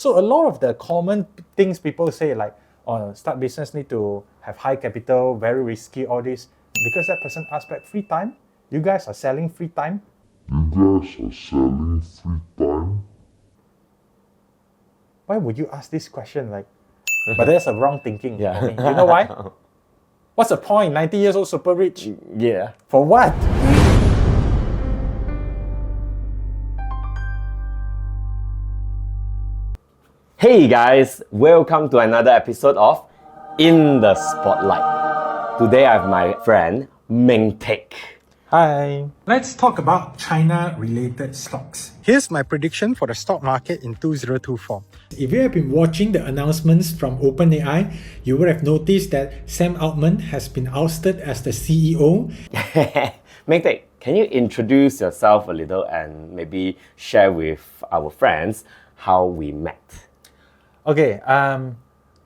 So a lot of the common things people say like, oh, start business need to have high capital, very risky, all this. Because that person asked back, free time? You guys are selling free time? Why would you ask this question? Like, but that's a wrong thinking for me. You know why? What's the point? 90 years old, super rich. Yeah. For what? Hey guys, welcome to another episode of In the Spotlight. Today I have my friend Meng Teck. Hi. Let's talk about China-related stocks. Here's my prediction for the stock market in 2024. If you have been watching the announcements from OpenAI, you would have noticed that Sam Altman has been ousted as the CEO. Meng Teck, can you introduce yourself a little and maybe share with our friends how we met? Okay,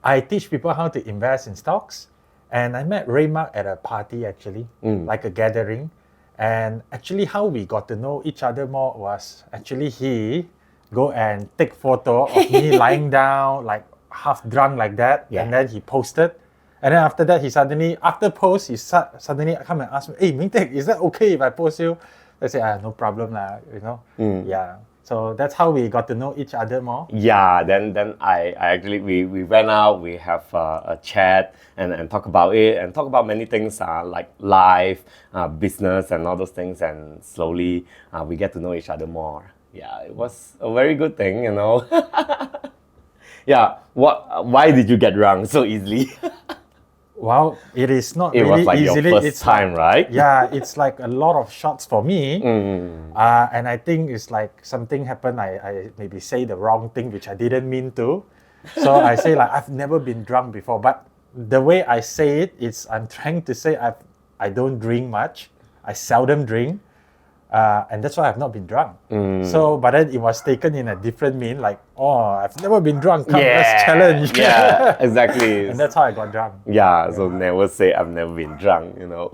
I teach people how to invest in stocks, and I met Raymark at a party actually, like a gathering. And actually how we got to know each other more was actually he go and take photo of me lying down, like half drunk like that, and then he posted. And then after that, he suddenly, after post, he suddenly come and ask me, hey, Meng Teck, is that okay if I post you? I say, no problem lah, you know. Yeah. So that's how we got to know each other more. Yeah, then I actually, we went out, we have a chat and talk about it and talk about many things like life, business and all those things, and slowly we get to know each other more. Yeah, it was a very good thing, you know. Yeah, why did you get drunk so easily? Well, it is not It really was like easily. your first time, right? Yeah, it's like a lot of shots for me. And I think it's like something happened. I maybe say the wrong thing, which I didn't mean to. So I say like, I've never been drunk before. But the way I say it is I'm trying to say I don't drink much. I seldom drink. And that's why I've not been drunk. So, but then it was taken in a different mean, like, oh, I've never been drunk. Come, let's challenge. Yeah, exactly. And that's how I got drunk. Yeah, so never say I've never been drunk, you know.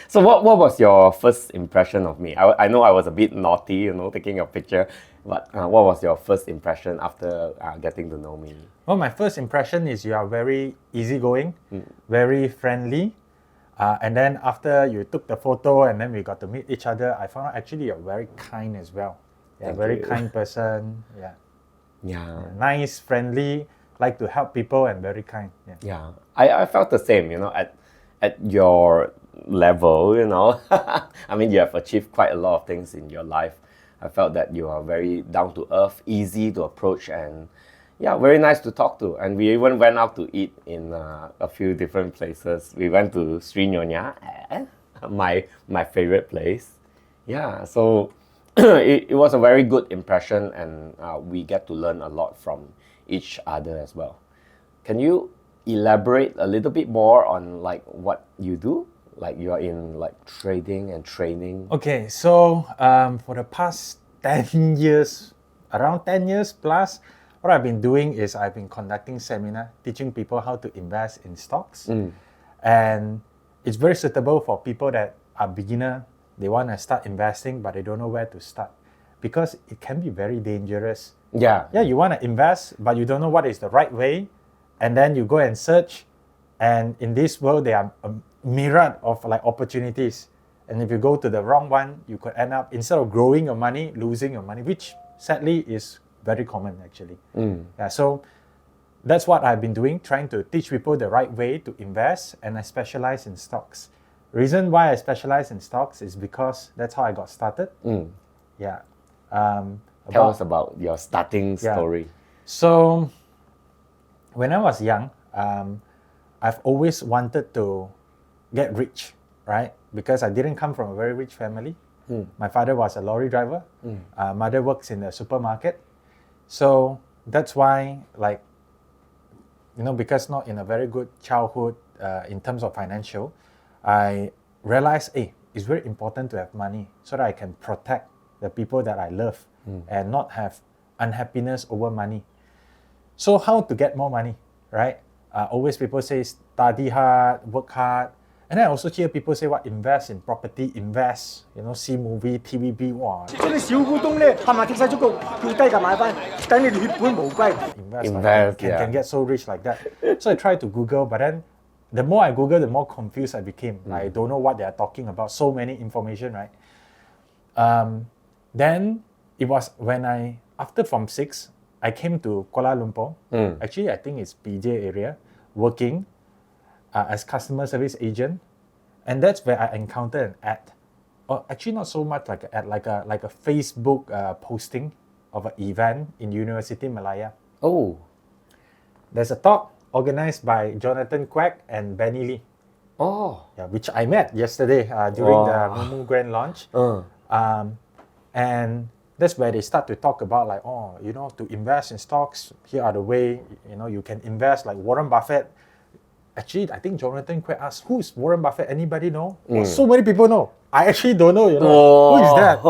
So what was your first impression of me? I know I was a bit naughty, you know, taking a picture, but what was your first impression after getting to know me? Well, my first impression is you are very easygoing, very friendly. And then after you took the photo and then we got to meet each other, I found out actually you're very kind as well. Yeah, very kind person. Yeah. Yeah. Nice, friendly, like to help people and very kind. Yeah. I felt the same, you know, at your level, you know. I mean, you have achieved quite a lot of things in your life. I felt that you are very down to earth, easy to approach, and yeah, very nice to talk to. And we even went out to eat in a few different places. We went to Sri Nyonya, my favorite place. Yeah, so it was a very good impression, and we get to learn a lot from each other as well. Can you elaborate a little bit more on like what you do? Like you are in like trading and training. Okay, so for the past 10 years, around 10 years plus, what I've been doing is I've been conducting seminar, teaching people how to invest in stocks. And it's very suitable for people that are beginner. They want to start investing, but they don't know where to start because it can be very dangerous. Yeah, you want to invest, but you don't know what is the right way. And then you go and search. And in this world, there are a myriad of like opportunities. And if you go to the wrong one, you could end up, instead of growing your money, losing your money, which sadly is very common actually. Yeah, so that's what I've been doing, trying to teach people the right way to invest, and I specialize in stocks. Reason why I specialize in stocks is because that's how I got started. Yeah. Tell us about your starting story. So when I was young, I've always wanted to get rich, right? Because I didn't come from a very rich family. My father was a lorry driver. Mother works in a supermarket. So that's why, like, you know, because not in a very good childhood in terms of financial, I realized, hey, it's very important to have money so that I can protect the people that I love and not have unhappiness over money. So how to get more money, right? Always people say study hard, work hard, And then I also hear people say what invest in property, invest, see movie, TVB, wow. 即係啲小股東咧，冚唪唥貼晒足個叫低價買翻，等你血本無歸。Invest, yeah. can get so rich like that. So I tried to Google, but then the more I Google, the more confused I became. I don't know what they are talking about. So many information, right? Then it was when after Form 6, I came to Kuala Lumpur. Actually, I think it's PJ area, working as customer service agent. And that's where I encountered an ad. Or actually not so much like an ad, like a Facebook posting of an event in University Malaya. Oh. There's a talk organized by Jonathan Quack and Benny Lee. Oh. Yeah, which I met yesterday during the Mumu Grand launch. And that's where they start to talk about like, to invest in stocks, here are the way, you can invest like Warren Buffett. Actually, I think Jonathan Quack asked, who's Warren Buffett? Anybody know? Well, so many people know. I actually don't know, who is that,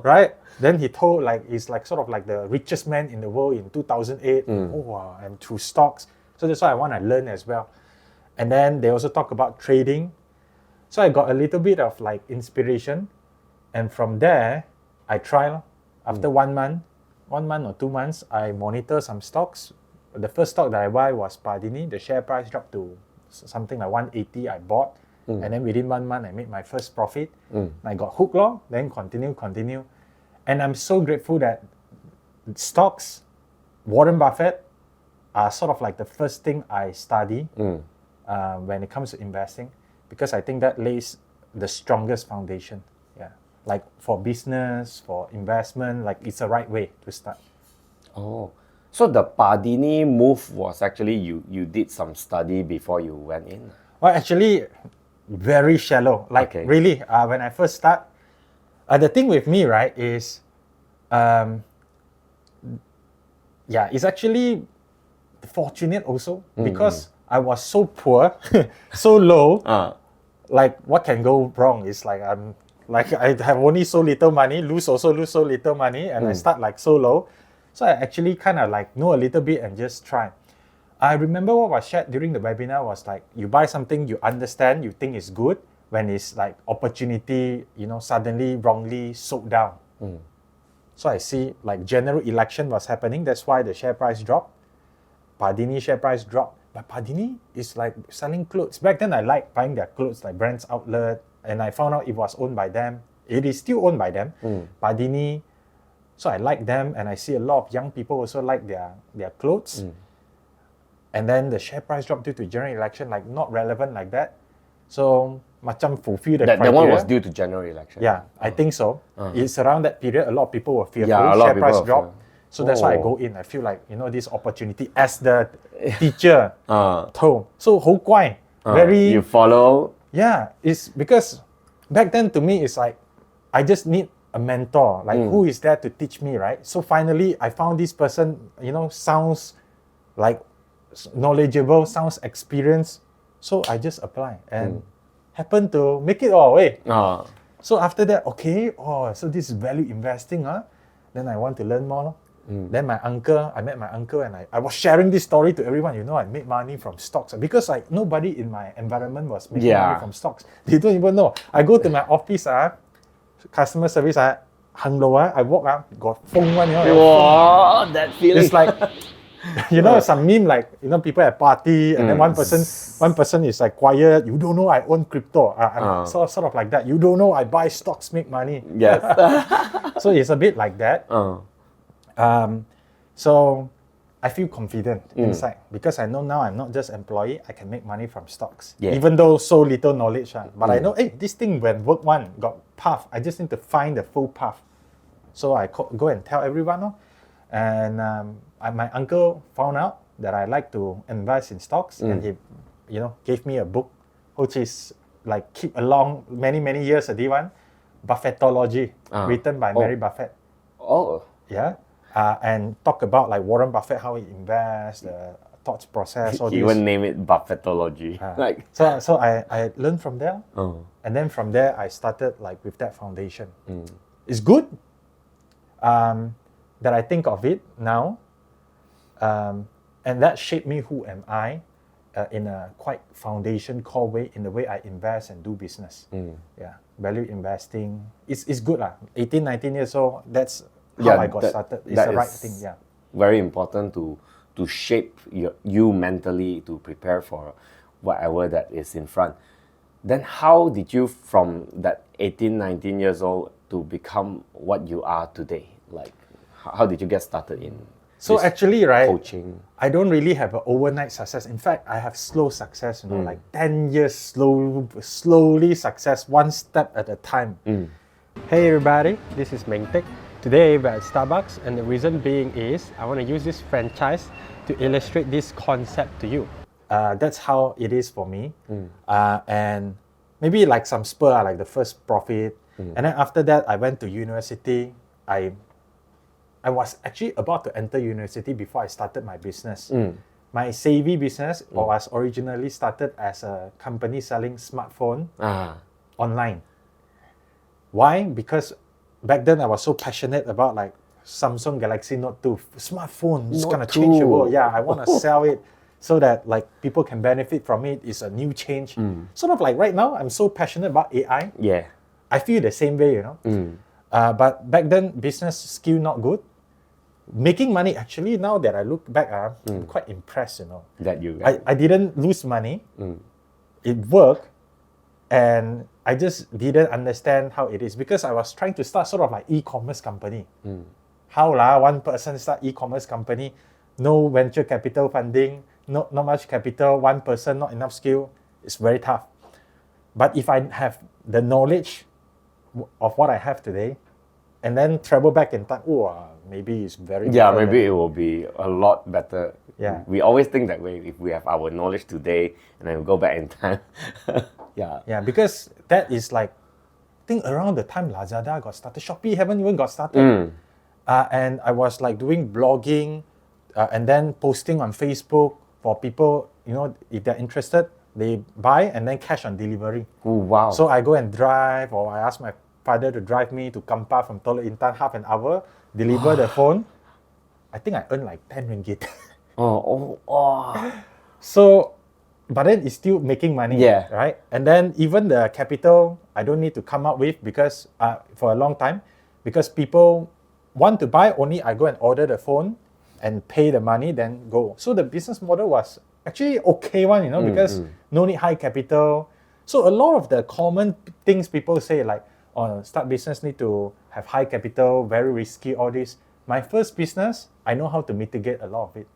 right? Then he told he's like sort of like the richest man in the world in 2008. And through stocks. So that's why I want to learn as well. And then they also talk about trading. So I got a little bit of like inspiration. And from there, I try. After 1 month or 2 months, I monitor some stocks. The first stock that I buy was Padini. The share price dropped to something like 180. I bought. And then within 1 month, I made my first profit. I got hooked, then continue. And I'm so grateful that stocks, Warren Buffett, are sort of like the first thing I study when it comes to investing, because I think that lays the strongest foundation. Yeah, like for business, for investment, like it's the right way to start. Oh, so the Padini move was actually you did some study before you went in? Well, actually, very shallow. Like really, when I first start, the thing with me, right, is, it's actually fortunate also because I was so poor, so low. Like what can go wrong is like I have only so little money, lose so little money, and I start like so low. So I actually kind of like know a little bit and just try. I remember what was shared during the webinar was like, you buy something you understand, you think is good, when it's like opportunity, suddenly wrongly sold down. So I see like general election was happening, that's why the share price dropped. Padini share price dropped. But Padini is like selling clothes. Back then I liked buying their clothes, like Brand's Outlet, and I found out it was owned by them. It is still owned by them. Padini. So I like them, and I see a lot of young people also like their clothes. And then the share price dropped due to general election, like not relevant like that. So macam fulfill the criteria. That one was due to general election? Yeah, I think so. It's around that period, a lot of people were fearful, share price dropped. So that's why I go in. I feel like, this opportunity as the teacher told. So 好乖, very... You follow? Yeah, it's because back then to me, it's like, I just need a mentor. Like who is there to teach me, right? So finally, I found this person, sounds like knowledgeable, sounds experienced. So I just apply and happened to make it all way. So after that, so this is value investing, Then I want to learn more. Then I met my uncle and I was sharing this story to everyone. I made money from stocks because like nobody in my environment was making money from stocks. They don't even know. I go to my office, customer service, hang low, I walk out, got phone one, Wow, that feeling. It's like, some meme like, people at party and then one person is like quiet, you don't know I own crypto. Sort of like that. You don't know I buy stocks, make money. Yes. So it's a bit like that. So I feel confident inside because I know now I'm not just employee, I can make money from stocks. Even though so little knowledge. But I know, this thing when work one got path, I just need to find the full path. So I go and tell everyone. And my uncle found out that I like to invest in stocks and he, gave me a book, which is like keep along many years ago one, Buffettology, written by Mary Buffett. Yeah. And talk about like Warren Buffett, how he invests, the thoughts process, all You this. even name it Buffettology. So I learned from there. And then from there, I started like with that foundation. It's good that I think of it now. And that shaped me, who am I? in a quite foundation core way in the way I invest and do business. Yeah, value investing. It's good lah. 18, 19 years old. That's how I got started. It's the right thing. Yeah. Very important to shape you mentally to prepare for whatever that is in front. Then how did you from that 18, 19 years old to become what you are today? Like how did you get started in So actually, right, coaching? I don't really have an overnight success. In fact, I have slow success, like 10 years slowly success, one step at a time. Hey everybody, this is Meng Teck. Today we're at Starbucks, and the reason being is I want to use this franchise to illustrate this concept to you. That's how it is for me. And maybe like some spur, like the first profit. And then after that, I went to university. I was actually about to enter university before I started my business. My Savwee business was originally started as a company selling smartphone online. Why? Because back then I was so passionate about like Samsung Galaxy Note 2 smartphone. It's gonna change the world. Yeah, I want to sell it so that like people can benefit from it. It's a new change. Sort of like right now, I'm so passionate about AI. Yeah. I feel the same way, but back then, business skill not good. Making money, actually, now that I look back, I'm quite impressed, That you I didn't lose money. It worked. And I just didn't understand how it is because I was trying to start sort of like e-commerce company. How one person start e-commerce company, no venture capital funding, not much capital, one person, not enough skill. It's very tough. But if I have the knowledge of what I have today, and then travel back in time, maybe it's very maybe it will be a lot better. Yeah. We always think that way if we have our knowledge today and then we go back in time. Yeah, because that is like, I think around the time Lazada got started, Shopee haven't even got started. And I was like doing blogging and then posting on Facebook for people, if they're interested, they buy and then cash on delivery. Oh, wow. So I go and drive, or I ask my father to drive me to Kampar from Teluk Intan, half an hour, deliver the phone. I think I earned like 10 ringgit. So, but then it's still making money, right? And then even the capital, I don't need to come up with because for a long time, because people want to buy, only I go and order the phone and pay the money, then go. So the business model was actually okay one, because no need high capital. So a lot of the common things people say like, start business need to have high capital, very risky, all this. My first business, I know how to mitigate a lot of it.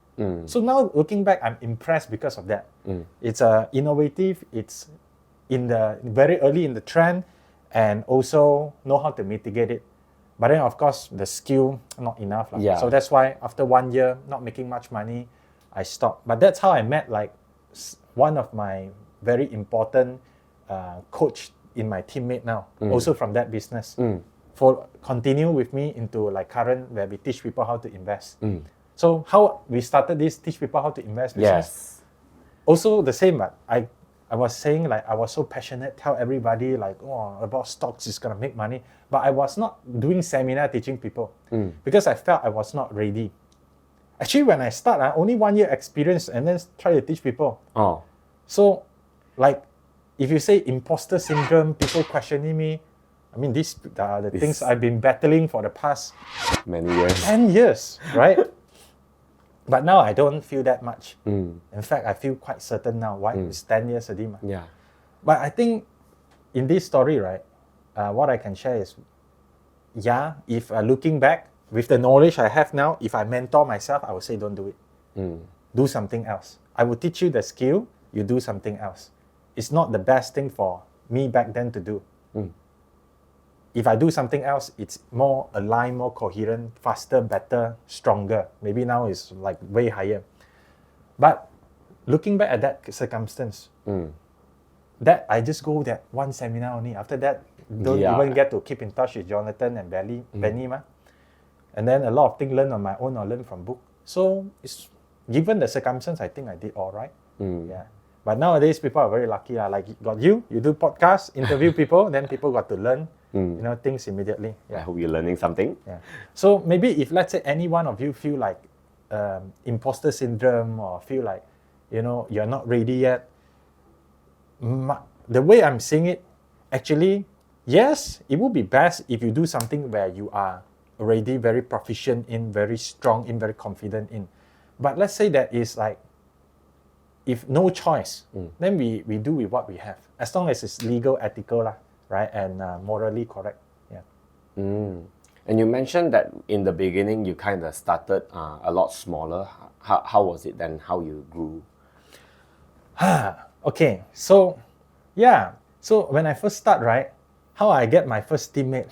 So now looking back, I'm impressed because of that. It's innovative, it's in the very early in the trend, and also know how to mitigate it. But then of course the skill not enough. So that's why after 1 year, not making much money, I stopped. But that's how I met like one of my very important coach in my teammate now, also from that business. For continue with me into like current where we teach people how to invest. So how we started this teach people how to invest business. Also the same, but I was saying like I was so passionate, tell everybody like about stocks is gonna make money, but I was not doing seminar teaching people because I felt I was not ready. Actually, when I start, only 1 year experience and then try to teach people. So like if you say imposter syndrome, people questioning me. I mean, these are the things I've been battling for the past many years. 10 years, right? But now I don't feel that much. In fact, I feel quite certain now. Why? It's 10 years already. Yeah. But I think in this story, right, what I can share is, if looking back with the knowledge I have now, if I mentor myself, I would say don't do it. Do something else. I will teach you the skill, you do something else. It's not the best thing for me back then to do. If I do something else, it's more aligned, more coherent, faster, better, stronger. Maybe now it's like way higher. But looking back at that circumstance, that I just go that one seminar only. After that, don't even get to keep in touch with Jonathan and Benny. And then a lot of things learn on my own or learn from book. So it's given the circumstance, I think I did all right. Yeah. But nowadays, people are very lucky. Like you do podcasts, interview people, then people got to learn things immediately. I hope you're learning something. Yeah. So maybe if let's say any one of you feel like imposter syndrome or feel like you're not ready yet. The way I'm seeing it, actually, yes, it would be best if you do something where you are already very proficient in, very strong in, very confident in. But let's say that is like, if no choice, then we do with what we have, as long as it's legal, ethical, right, and morally correct. Yeah. And you mentioned that in the beginning you kind of started a lot smaller. How was it then? How you grew? Okay, so when I first start, right, how I get my first teammate?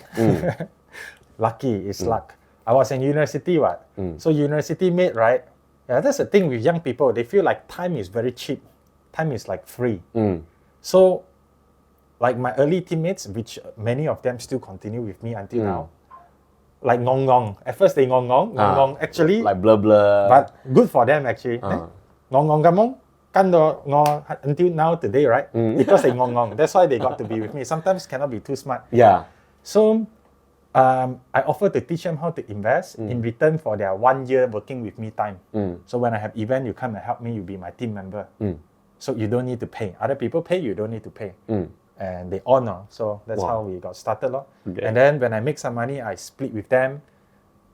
Lucky is luck. I was in university, so university mate, right? Yeah, that's the thing with young people. They feel like time is very cheap. Time is like free. So, like my early teammates, which many of them still continue with me until now, like ngong ngong. At first they ngong ngong. Actually, like blah blah. but good for them actually. Ngong ngong kamong. Until now today, right? Because they ngong. That's why they got to be with me. Sometimes cannot be too smart. Yeah. So, I offer to teach them how to invest in return for their 1 year working with me time. So when I have event, you come and help me, you be my team member. So you don't need to pay. Other people pay, you don't need to pay. And they honor. So that's how we got started. Okay. And then when I make some money, I split with them.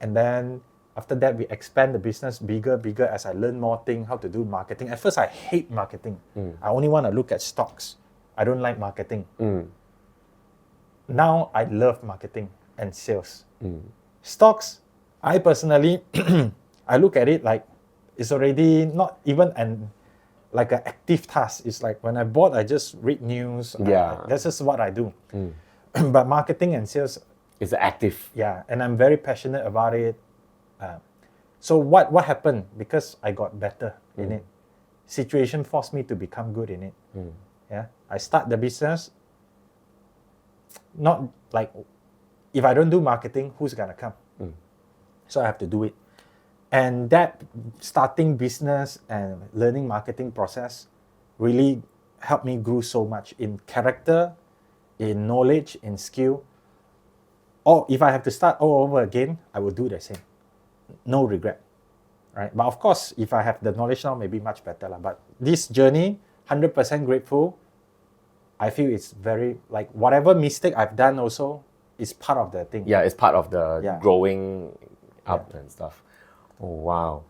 And then after that, we expand the business bigger as I learn more things, how to do marketing. At first, I hate marketing. I only want to look at stocks. I don't like marketing. Now, I love marketing and sales. Stocks, I personally, I look at it like it's already not even like an active task. It's like when I bought, I just read news. That's just what I do. But marketing and sales, it's active. Yeah, and I'm very passionate about it. So what happened? Because I got better in it. Situation forced me to become good in it. Yeah, I start the business. Not like, if I don't do marketing, who's gonna come? So I have to do it. And that starting business and learning marketing process really helped me grow so much in character, in knowledge, in skill. Or if I have to start all over again, I will do the same. No regret, right? But of course, if I have the knowledge now, maybe much better. But this journey, 100% grateful. I feel it's very, like, whatever mistake I've done also is part of the thing. Yeah, it's part of the growing up and stuff. Oh, wow.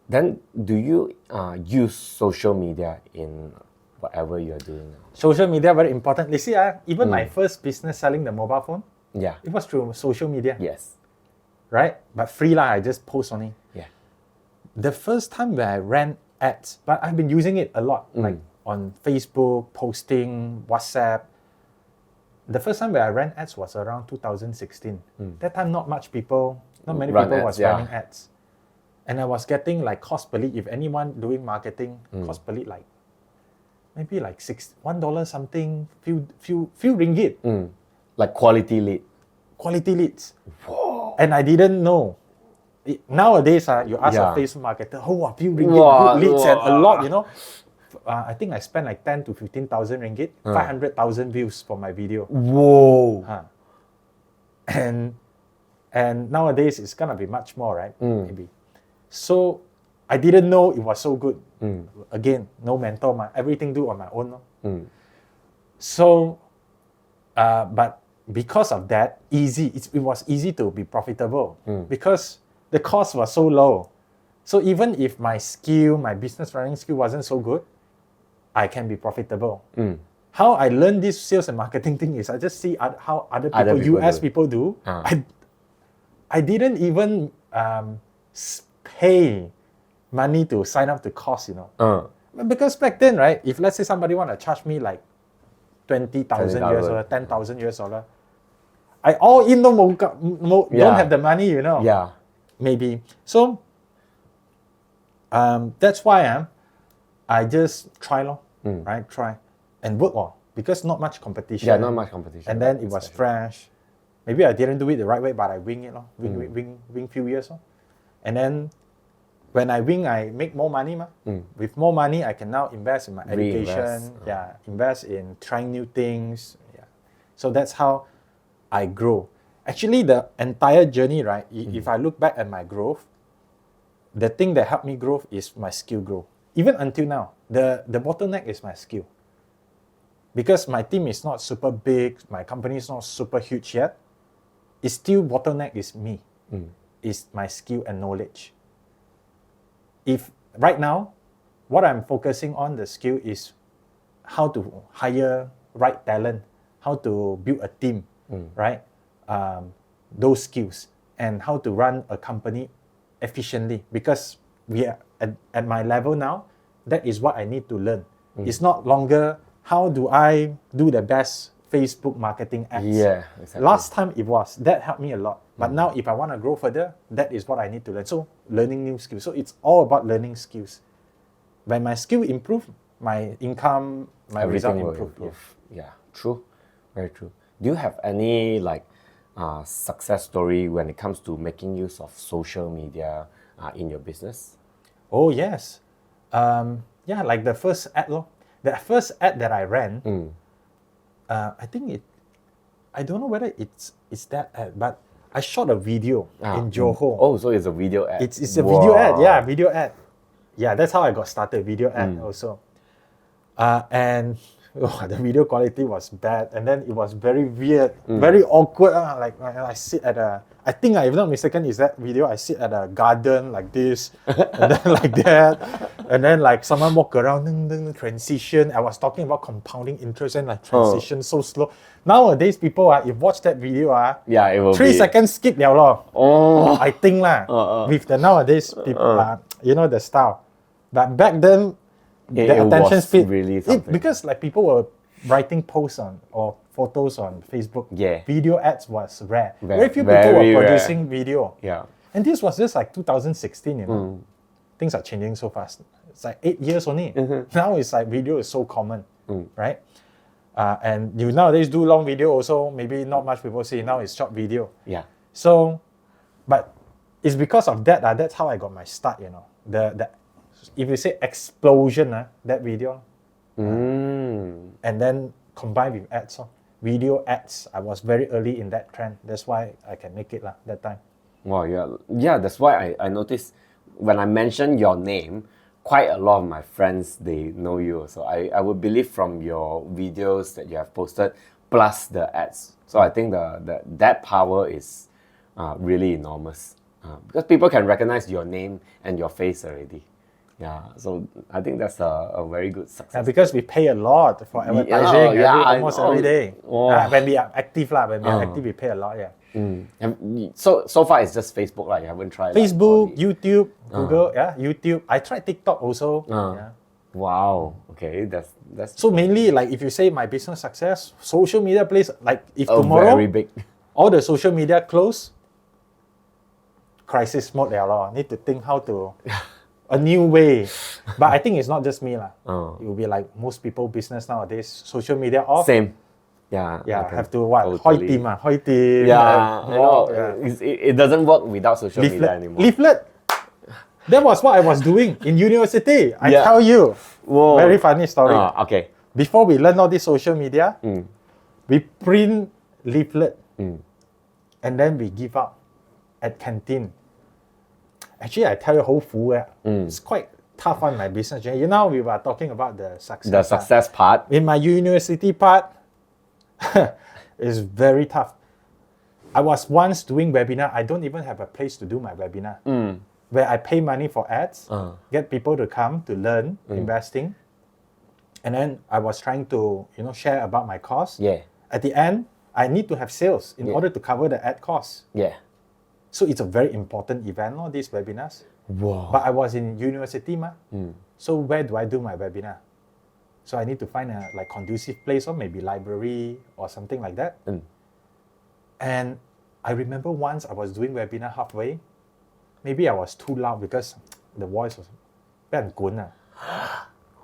Then do you use social media in whatever you're doing now? Social media, very important. You see, even my first business selling the mobile phone, it was through social media. Yes. Right? But free I just post on it. Yeah. The first time when I ran ads, but I've been using it a lot, like on Facebook, posting, WhatsApp. The first time when I ran ads was around 2016. That time not many people was running ads. And I was getting like cost per lead. If anyone doing marketing, cost per lead like maybe like $1 something, few ringgit. Like quality lead. Quality leads. Whoa. And I didn't know. Nowadays, you ask a Facebook marketer, a few ringgit, good leads and a lot, I think I spent like 10 to 15,000 ringgit, 500,000 views for my video. Whoa. And nowadays, it's gonna be much more, right? Maybe. So I didn't know it was so good. Again, no mentor, everything do on my own. So, but because of that, it was easy to be profitable because the cost was so low. So even if my skill, my business running skill wasn't so good, I can be profitable. How I learned this sales and marketing thing is I just see how other people US people do. I didn't even pay money to sign up the course, Because back then, right, if let's say somebody want to charge me like 20,000 US dollar, 10,000 US dollar, I all in don't have the money, Yeah. Maybe. So that's why I just try, right? Try and work because not much competition. Yeah, not much competition. And then it was fresh. Maybe I didn't do it the right way, but I wing it, wing few years. And then when I wing, I make more money. With more money, I can now invest in my education. Invest in trying new things. Yeah. So that's how I grow. Actually, the entire journey, right? If I look back at my growth, the thing that helped me grow is my skill growth. even until now, the bottleneck is my skill. Because my team is not super big, my company is not super huge yet, it's still bottleneck is me, is my skill and knowledge. If right now, what I'm focusing on the skill is how to hire right talent, how to build a team, right? Those skills, and how to run a company efficiently. Because we are at my level now, that is what I need to learn. It's not longer how do I do the best Facebook marketing ads. Yeah, exactly. Last time it was, that helped me a lot. But now if I want to grow further, that is what I need to learn. So learning new skills. So it's all about learning skills. When my skill improve, my income, my result Everything will improve. improve. Yeah, true. Very true. Do you have any success story when it comes to making use of social media in your business? Oh yes. Yeah, like the first ad. The first ad that I ran, I think I don't know whether it's that ad, but I shot a video in Johor. Oh, so it's a video ad. It's a video ad, yeah, video ad. Yeah, that's how I got started, video ad also. And the video quality was bad, and then it was very weird, very awkward. Like I sit at I think if I'm not mistaken, is that video I sit at a garden like this, and then like that, and then like someone walk around, transition. I was talking about compounding interest and like transition so slow. Nowadays, people if watch that video yeah, it will 3 be... seconds skip liao lor. Oh, I think with the nowadays people, you know the style. But back then, the it attention was speed really something. because like people were writing posts on or photos on Facebook. Yeah. Video ads was rare. Very- Very few people very were rare. producing video. Yeah. And this was just like 2016, you know. Things are changing so fast. It's like 8 years only. Now it's like video is so common, right? And you nowadays do long video also, maybe not much people see. Now it's short video. Yeah. So, but it's because of that. That's how I got my start, you know. The if you say explosion, that video. And then combined with ads. Video ads, I was very early in that trend. That's why I can make it that time. Wow, yeah. That's why I noticed when I mentioned your name, quite a lot of my friends, they know you. So I would believe from your videos that you have posted, plus the ads. So I think that power is really enormous. Because people can recognize your name and your face already. Yeah, so I think that's a very good success. Yeah, because we pay a lot for advertising almost every day. Oh. When we are active, we pay a lot, yeah. So far it's just Facebook, right? You haven't tried Facebook, YouTube, Google, YouTube. I tried TikTok also. Yeah. Wow. Okay, that's So mainly, like if you say my business success, social media plays like if tomorrow very big. all the social media close, crisis mode need to think how to a new way. But I think it's not just me It will be like most people business nowadays. Social media off. Same. Yeah. Yeah, okay. have to what? Totally. Hoi team. Yeah, I know. It doesn't work without social media anymore. Leaflet. That was what I was doing in university. I Yeah. tell you. Whoa. Very funny story. Okay. Before we learn all this social media, we print leaflet and then we give out at canteen. Actually, I tell you, it's quite tough on my business journey. You know, we were talking about the success. The success part. In my university part, it's very tough. I was once doing webinar. I don't even have a place to do my webinar. Where I pay money for ads, get people to come to learn investing. And then I was trying to, share about my course. Yeah. At the end, I need to have sales in order to cover the ad costs. Yeah. So it's a very important event, these webinars. Wow. But I was in university, so where do I do my webinar? So I need to find a conducive place, or maybe library or something like that. And I remember once I was doing webinar halfway. Maybe I was too loud because the voice was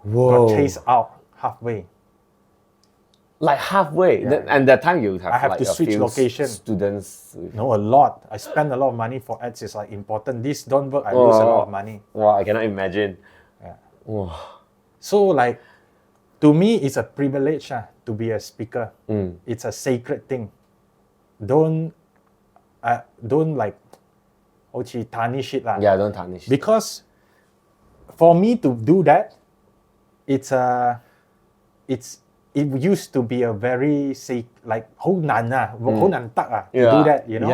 Whoa. got chased out halfway. Like halfway. Yeah. And that time you have I have like to a switch few location. students. No, a lot. I spend a lot of money for ads. It's important. This don't work, I lose a lot of money. Wow, I cannot imagine. Yeah. Wow. So to me, it's a privilege to be a speaker. It's a sacred thing. Don't tarnish it. Yeah, don't tarnish. Because for me to do that, it used to be a very like 好難啊，好難得啊 to do that, you know.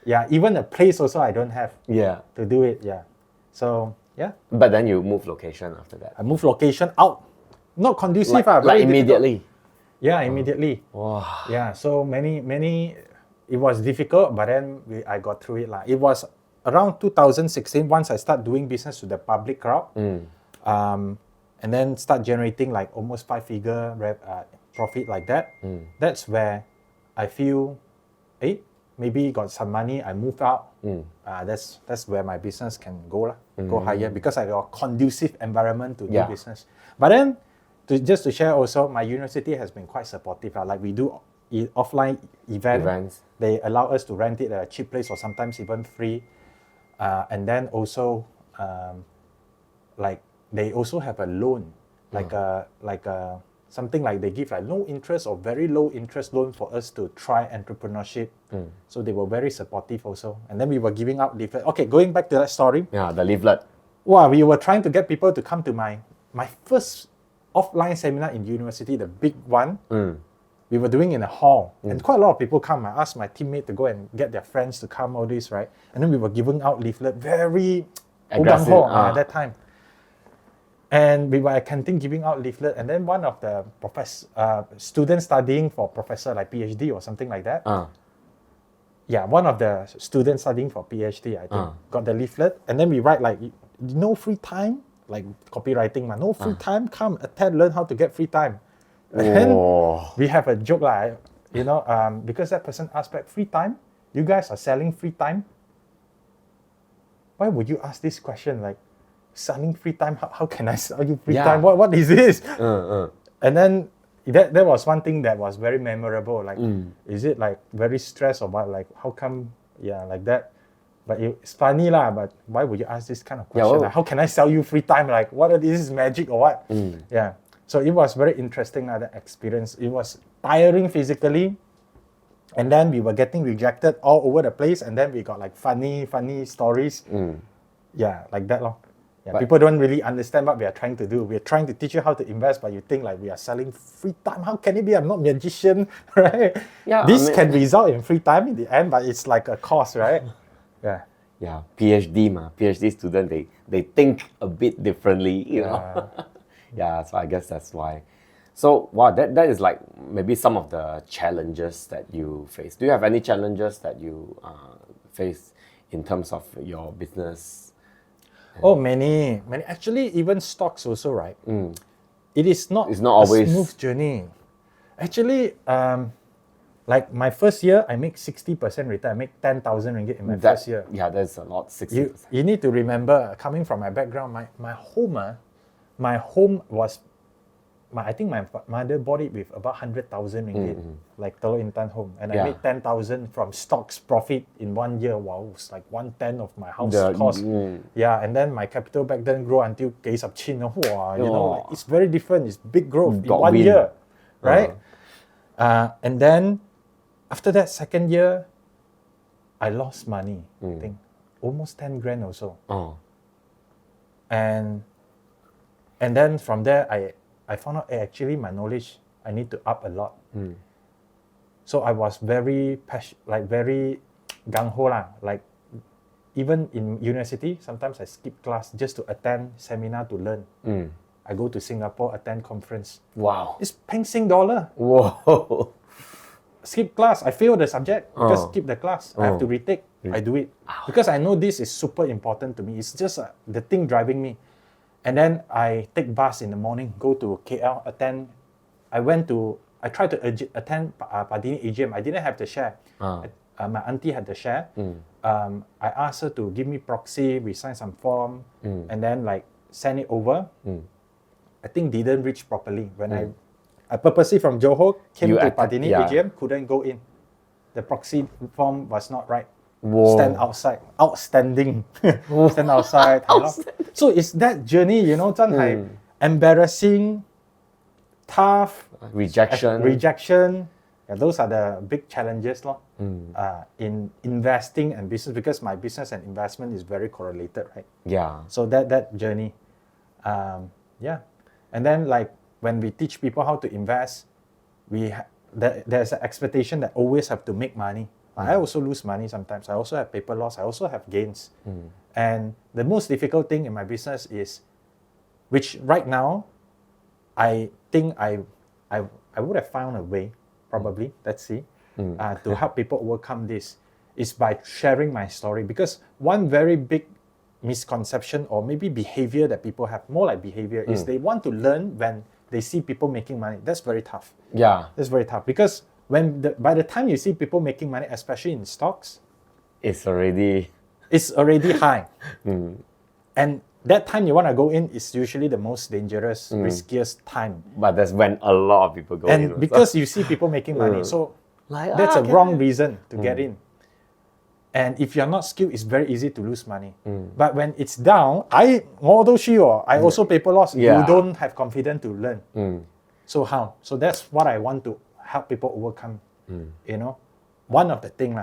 Yeah, even a place also I don't have to do it. Yeah, so yeah. But then you move location after that. I moved location out, not conducive. Like very immediately. difficult. Yeah, immediately. Wow. Yeah, so many. It was difficult, but then I got through it. It was around 2016 once I start doing business with the public crowd, and then start generating like almost 5-figure profit like that. That's where I feel, hey, maybe got some money. I move out. That's where my business can go higher because I got a conducive environment to do business. But then, just to share also, my university has been quite supportive. Like we do offline events. They allow us to rent it at a cheap place or sometimes even free. And then also, like they also have a loan, something like they give like no interest or very low interest loan for us to try entrepreneurship. So they were very supportive also. And then we were giving out leaflet. Okay, going back to that story. Yeah, the leaflet. Wow, we were trying to get people to come to my first offline seminar in university, the big one. We were doing in a hall, and quite a lot of people come. I asked my teammate to go and get their friends to come, all this, right? And then we were giving out leaflet, very aggressive at that time. And we were at canteen giving out leaflet, and then one of the students studying for professor, like PhD or something like that. Yeah, one of the students studying for PhD, I think, got the leaflet, and then we write like, no free time, like copywriting, no free time, come attend, learn how to get free time. And we have a joke because that person asked back, free time? You guys are selling free time? Why would you ask this question? Like, selling free time? How can I sell you free time? What is this? And then that was one thing that was very memorable. Like, is it like very stressed or what? Like, how come? Yeah, like that. But it's funny lah. But why would you ask this kind of question? Like, how can I sell you free time? Like, what are these magic or what? Yeah. So it was very interesting, that experience. It was tiring physically, and then we were getting rejected all over the place, and then we got like funny stories. Yeah, like that lor. Yeah, people don't really understand what we are trying to do. We are trying to teach you how to invest, but you think like we are selling free time. How can it be? I'm not a magician, right? Yeah, this can result in free time in the end, but it's like a cost, right? Yeah. Yeah, PhD student, they think a bit differently, you know. Yeah, so I guess that's why. So, wow, that is like maybe some of the challenges that you face. Do you have any challenges that you face in terms of your business? Oh, many. Actually, even stocks also, right? It is not always a smooth journey. Actually, like my first year, I make 60% return. I make 10,000 ringgit in my first year. Yeah, that's a lot, 60%. You need to remember, coming from my background, my home was, I think my mother bought it with about 100,000 ringgit, like Telok Intan home. And I made 10,000 from stocks profit in 1 year. Wow, it's like 1/10 of my house cost. Yeah, and then my capital back then grew until 幾十千. Like, it's very different. It's big growth in 1 year, right? And then after that second year, I lost money. I think almost 10 grand or so. And then from there, I found out actually my knowledge, I need to up a lot. So I was very very gung-ho lah. Like even in university, sometimes I skip class just to attend seminar to learn. I go to Singapore, attend conference. Wow. It's paying $. Whoa. Skip class, I fail the subject because skip the class. I have to retake. I do it because I know this is super important to me. It's just the thing driving me. And then I take bus in the morning, go to KL, attend. I tried to attend Padini AGM. I didn't have the share. My auntie had the share. I asked her to give me proxy. We signed some form, and then like send it over. I think didn't reach properly. When I purposely from Johor came to Padini AGM, couldn't go in. The proxy form was not right. Stand outside, outstanding. Stand outside. So it's that journey, 真係 embarrassing, tough, rejection. Yeah, those are the big challenges in investing and business, because my business and investment is very correlated, right? Yeah. So that journey. Yeah. And then like when we teach people how to invest, there's an expectation that always have to make money. I also lose money sometimes. I also have paper loss. I also have gains. And the most difficult thing in my business is, which right now, I think I would have found a way, probably, let's see, to help people overcome this, is by sharing my story. Because one very big misconception or maybe behavior that people have, more like behavior, is they want to learn when they see people making money. That's very tough. Yeah. That's very tough because by the time you see people making money, especially in stocks, It's already high. And that time you want to go in is usually the most dangerous, riskiest time. But that's when a lot of people go in. And because you see people making money, so that's a wrong reason to get in. And if you're not skilled, it's very easy to lose money. But when it's down, I also paper loss. Yeah. You don't have confidence to learn. So how? So that's what I want to help people overcome. You know, one of the thing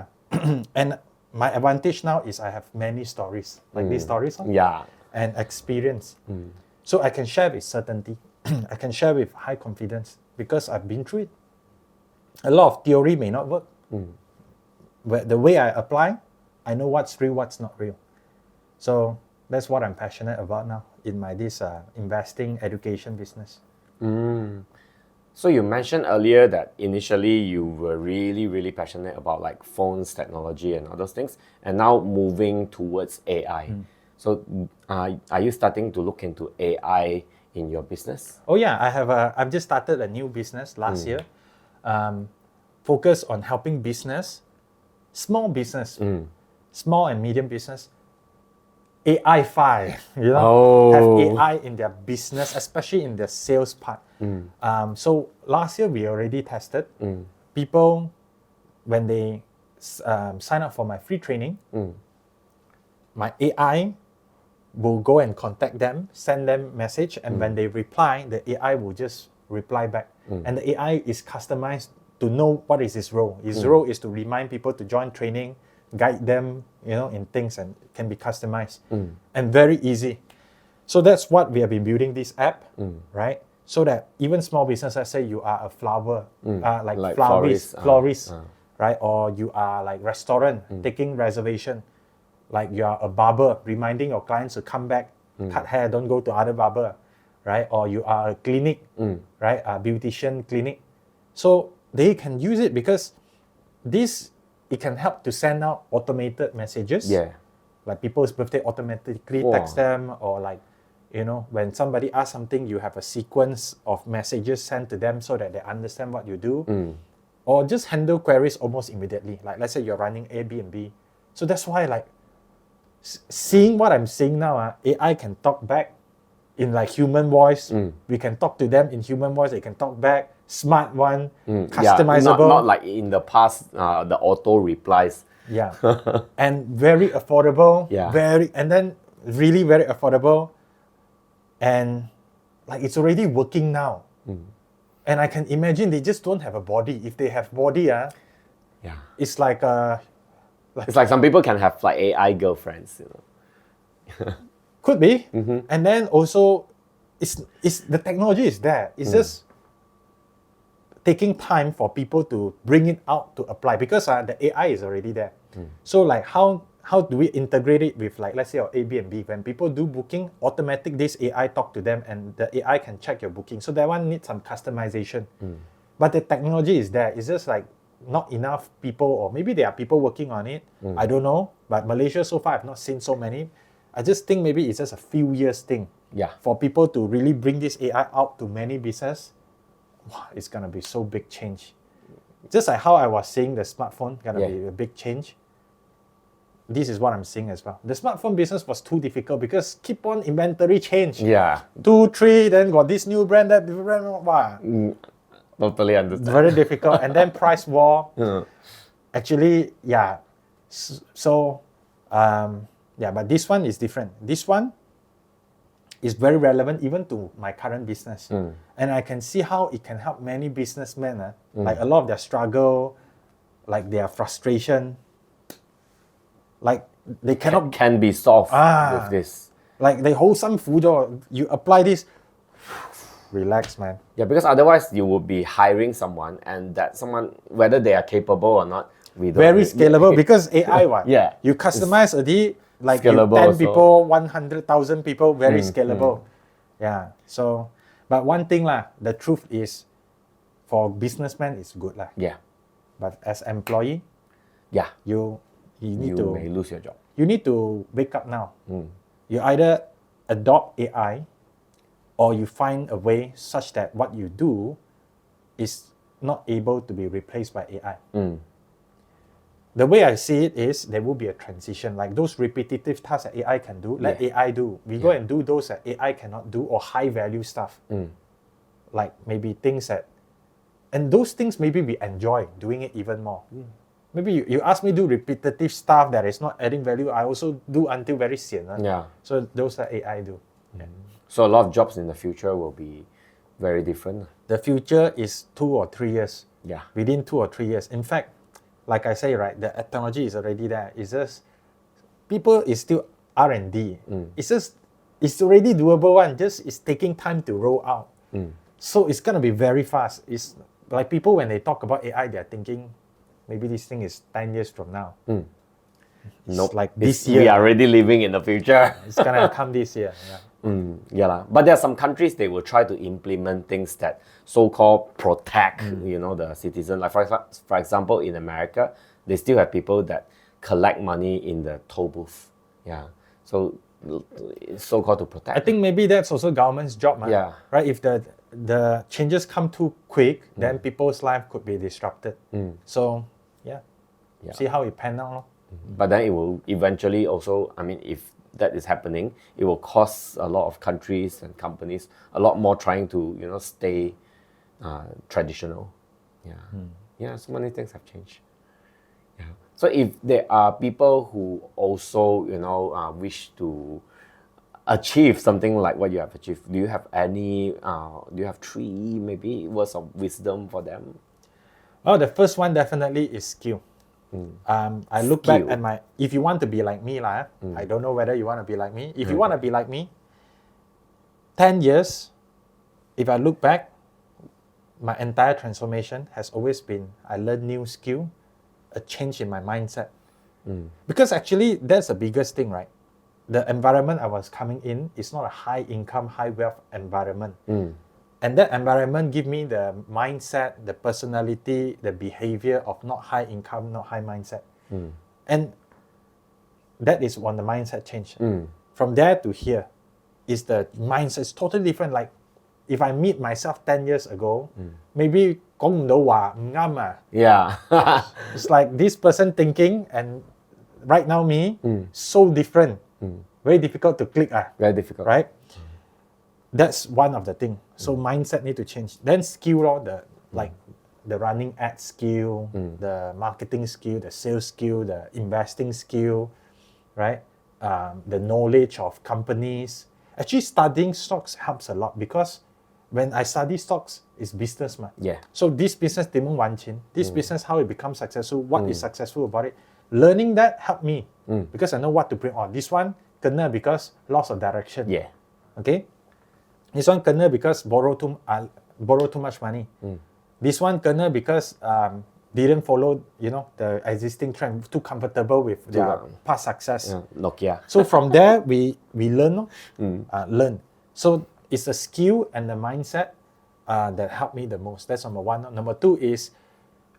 and my advantage now is I have many stories like these stories. Yeah. And experience. So I can share with certainty. I can share with high confidence because I've been through it. A lot of theory may not work. But the way I apply, I know what's real, what's not real. So that's what I'm passionate about now in my investing education business. So you mentioned earlier that initially you were really, really passionate about like phones, technology and all those things, and now moving towards AI. So are you starting to look into AI in your business? Oh yeah, I've just started a new business last year, focused on helping small business, small and medium business, AI-fi, have AI in their business, especially in the sales part. So last year we already tested. People, when they sign up for my free training, my AI will go and contact them, send them message, and when they reply, the AI will just reply back. And the AI is customized to know what is his role. His role is to remind people to join training, guide them, in things, and it can be customized and very easy. So that's what we have been building this app, right? So that even small business, let's say you are a flower, like florist, right? Or you are like restaurant, taking reservation. Like you are a barber, reminding your clients to come back, cut hair, don't go to other barber, right? Or you are a clinic, right? A beautician clinic. So they can use it because it can help to send out automated messages. Yeah. Like people's birthday automatically text them, or like, when somebody asks something, you have a sequence of messages sent to them so that they understand what you do. Or just handle queries almost immediately. Like let's say you're running Airbnb. So that's why like seeing what I'm seeing now, AI can talk back in like human voice. We can talk to them in human voice. They can talk back. Smart one, customizable. Yeah, not like in the past, the auto replies. Yeah, and very affordable. Yeah. And then really very affordable, and like it's already working now. And I can imagine they just don't have a body. If they have body, it's like it's like some people can have like AI girlfriends, Could be. And then also, it's the technology is there. It's just taking time for people to bring it out to apply, because the AI is already there. So like how do we integrate it with, like, let's say our Airbnb, when people do booking, automatic this AI talk to them and the AI can check your booking. So that one needs some customization. But the technology is there. It's just like not enough people, or maybe there are people working on it. I don't know. But Malaysia so far I've not seen so many. I just think maybe it's just a few years thing. Yeah. For people to really bring this AI out to many business. Wow, it's gonna be so big change. Just like how I was saying the smartphone gonna be a big change. This is what I'm seeing as well. The smartphone business was too difficult because keep on inventory change. Yeah. 2, 3, then got this new brand, that new brand. Wow. Totally understand. Very difficult. And then price war. Actually, yeah. So, but this one is different. This one is very relevant even to my current business. And I can see how it can help many businessmen. Like a lot of their struggle, like their frustration, like they cannot... Can be solved with this. Like the wholesome food, you apply this, relax, man. Yeah, because otherwise you would be hiring someone, and that someone, whether they are capable or not, we don't. Very scalable because AI one. Yeah. You customize a D like you Scalable 10 also. people, 100,000 people, very scalable. Yeah. So, but one thing lah, the truth is, for businessmen it's good lah. Yeah, But as employee, yeah. you need You to may lose your job. you need to wake up now. You either adopt AI or you find a way such that what you do is not able to be replaced by AI. The way I see it is there will be a transition. Like those repetitive tasks that AI can do, let AI do. We go and do those that AI cannot do or high value stuff. Like maybe things that, and those things maybe we enjoy doing it even more. Maybe you ask me do repetitive stuff that is not adding value, I also do until very sian. Yeah. So those that AI do. So a lot of jobs in the future will be very different. The future is 2 or 3 years. Yeah. Within 2 or 3 years. In fact, like I say, right, the technology is already there. It's just people is still R&D. It's just it's already doable one. Just it's taking time to roll out. So it's gonna be very fast. It's like people when they talk about AI, they're thinking maybe this thing is 10 years from now. It's Nope. like It's- this year. We are already living in the future. It's gonna come this year. Yeah. Yeah, lah. But there are some countries they will try to implement things that so-called protect, the citizen. Like for example, in America, they still have people that collect money in the toll booth. Yeah, so it's so-called to protect. I think maybe that's also government's job, man. Yeah. Right? If the changes come too quick, then people's life could be disrupted. So, yeah. See how it pan out. Lor. But then it will eventually also, I mean, if that is happening, it will cost a lot of countries and companies a lot more trying to, stay traditional. Yeah. Yeah, so many things have changed. Yeah. So if there are people who also, wish to achieve something like what you have achieved, do you have do you have 3 maybe words of wisdom for them? Well, the first one definitely is skill. I look back Skill. at if you want to be like me, I don't know whether you want to be like me. If you want to be like me, 10 years, if I look back, my entire transformation has always been, I learned new skill, a change in my mindset. Because actually, that's the biggest thing, right? The environment I was coming in is not a high income, high wealth environment. And that environment give me the mindset, the personality, the behavior of not high income, not high mindset. And that is when the mindset change. From there to here, is the mindset is totally different. Like if I meet myself 10 years ago, maybe 講唔到話唔啱啊. Yeah. It's like this person thinking and right now me, so different. Very difficult to click. Very difficult. Right? That's one of the things. So mindset need to change. Then skill, the running ad skill, the marketing skill, the sales skill, the investing skill, right? The knowledge of companies. Actually, studying stocks helps a lot because when I study stocks, it's business. Yeah. So this business, this business, how it becomes successful, what is successful about it. Learning that helped me because I know what to bring on. This one, kena because loss of direction. Yeah. Okay? This one kena because borrow too much money. This one kena because didn't follow the existing trend, too comfortable with their past success. Yeah. Nokia. So from there we learn. Learn. So it's the skill and the mindset that helped me the most. That's number one. Number two is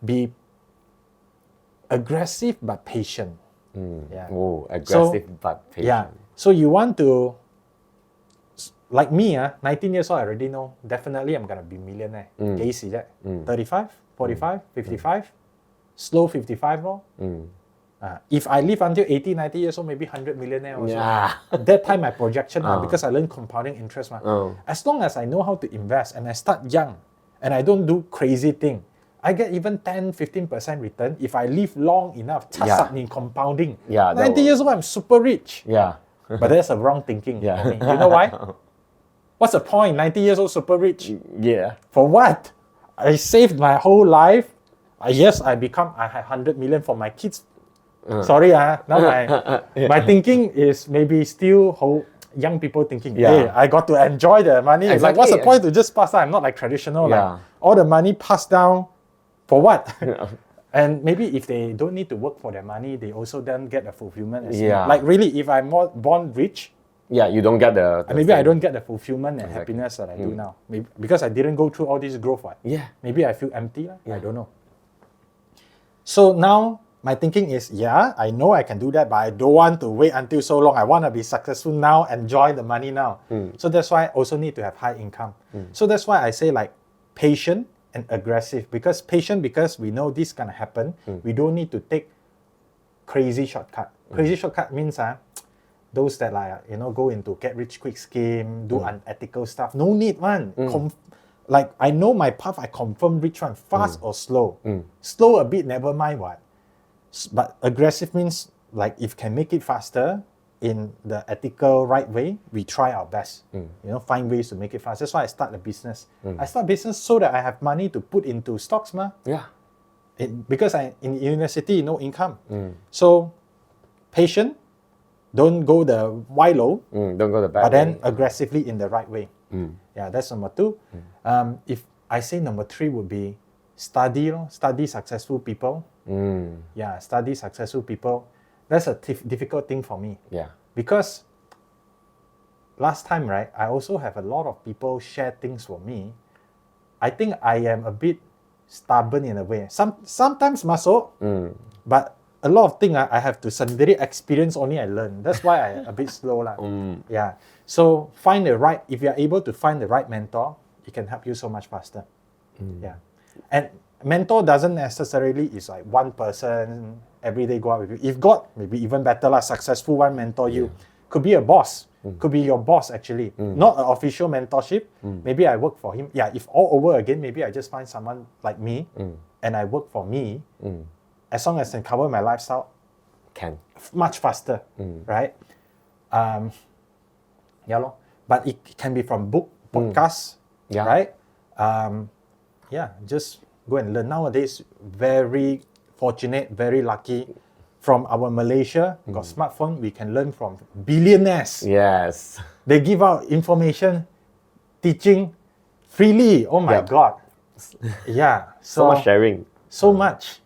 be aggressive but patient. Yeah. Oh, aggressive but patient. Yeah. So you want to, like me, 19 years old, I already know, definitely I'm going to be millionaire. 幾時啫? 35, 45, 55, slow 55 lor. If I live until 80, 90 years old, maybe 100 millionaire also. Yeah. That time my projection, because I learned compounding interest. As long as I know how to invest and I start young and I don't do crazy thing, I get even 10, 15% return. If I live long enough, in compounding, 90 years old, I'm super rich. Yeah. But that's a wrong thinking. Yeah. For me. You know why? What's the point? 90 years old, super rich. Yeah. For what? I saved my whole life. Yes, I have 100 million for my kids. Sorry, now my thinking is maybe still young people thinking, Yeah. hey, I got to enjoy the money. It's like, what's the Exactly. point to just pass down? I'm not like traditional, Yeah. like all the money passed down for what? Yeah. And maybe if they don't need to work for their money, they also then get the fulfillment. As Yeah. Like really, if I'm born rich, Yeah, you don't get the maybe I same- don't get the fulfillment and Exactly. happiness that I do now. Maybe because I didn't go through all this growth. What? Yeah. Maybe I feel empty. I don't know. So now my thinking is, yeah, I know I can do that, but I don't want to wait until so long. I want to be successful now, enjoy the money now. So that's why I also need to have high income. So that's why I say like patient and aggressive. Because patient, because we know this gonna happen, we don't need to take crazy shortcut. Crazy shortcut means those that like go into get rich quick scheme, do unethical stuff. No need one. Like I know my path, I confirm which one, fast or slow. Slow a bit, never mind what. But aggressive means like if can make it faster in the ethical right way, we try our best. Find ways to make it fast. That's why I start a business. I start business so that I have money to put into stocks, Yeah. because I in university no income. So patient, don't go the wide low, Don't go the bad but then way. aggressively in the right way. Yeah, that's number two. If I say number three would be study successful people. Yeah, study successful people. That's a difficult thing for me. Yeah. Because last time, right, I also have a lot of people share things for me. I think I am a bit stubborn in a way. Sometimes masuk, but a lot of things I have to sendiri experience only I learn. That's why I a bit slow lah. Yeah. So if you are able to find the right mentor, it can help you so much faster. Yeah. And mentor doesn't necessarily is like one person every day go out with you. If God, maybe even better lah, successful one mentor you. Could be a boss. Could be your boss actually. Not an official mentorship. Maybe I work for him. Yeah, if all over again, maybe I just find someone like me and I work for me. As long as I can cover my lifestyle, Can. much faster, right? Yeah, lor. But it can be from book, podcast, Yeah. right? Just go and learn. Nowadays, very fortunate, very lucky. From our Malaysia, got smartphone, we can learn from billionaires. Yes. They give out information, teaching freely. Oh my Yep. God. Yeah. So much sharing. So much.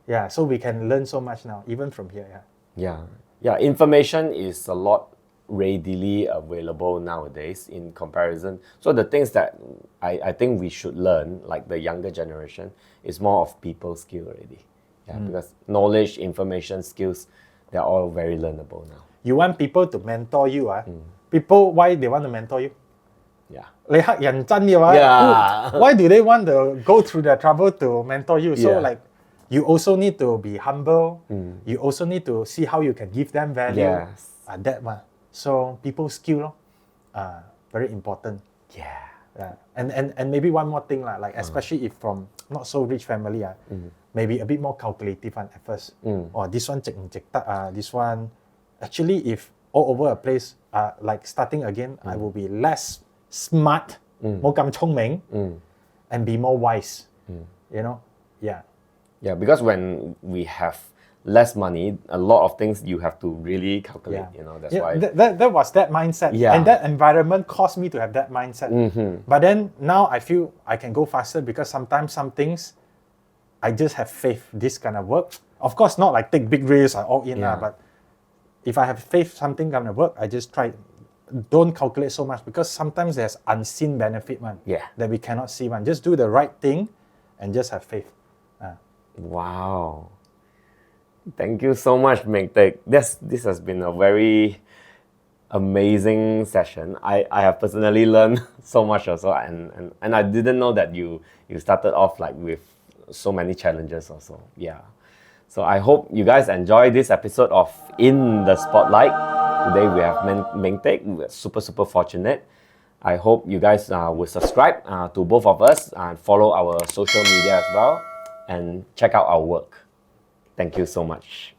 Yeah, so we can learn so much now, even from here. Yeah. Yeah. Information is a lot readily available nowadays in comparison. So the things that I think we should learn, like the younger generation, is more of people skill already. Yeah, because knowledge, information, skills, they're all very learnable now. You want people to mentor you. People, why they want to mentor you? Yeah. 你黑人憎嘅話, Yeah. why do they want to go through the trouble to mentor you? So Yeah. like, you also need to be humble. You also need to see how you can give them value. Yes. That one. So people skill, very important. Yeah. Yeah. And maybe one more thing, like especially if from not so rich family, maybe a bit more calculative one at first. Or this one this one. Actually, if all over a place, like starting again, I will be less smart, 冇咁聰明, and be more wise. Yeah. Yeah, because when we have less money, a lot of things you have to really calculate, that's why. That was that mindset. Yeah. And that environment caused me to have that mindset. But then now I feel I can go faster because sometimes some things, I just have faith this gonna work. Of course, not like take big risks, I all in, Yeah. but if I have faith something gonna work, I just try. Don't calculate so much because sometimes there's unseen benefit one that we cannot see one. Just do the right thing and just have faith. Wow. Thank you so much, Meng Teck. This has been a very amazing session. I have personally learned so much also, and I didn't know that you started off like with so many challenges also. Yeah. So I hope you guys enjoy this episode of In the Spotlight. Today we have Meng Teck. We're super fortunate. I hope you guys will subscribe to both of us and follow our social media as well and check out our work. Thank you so much.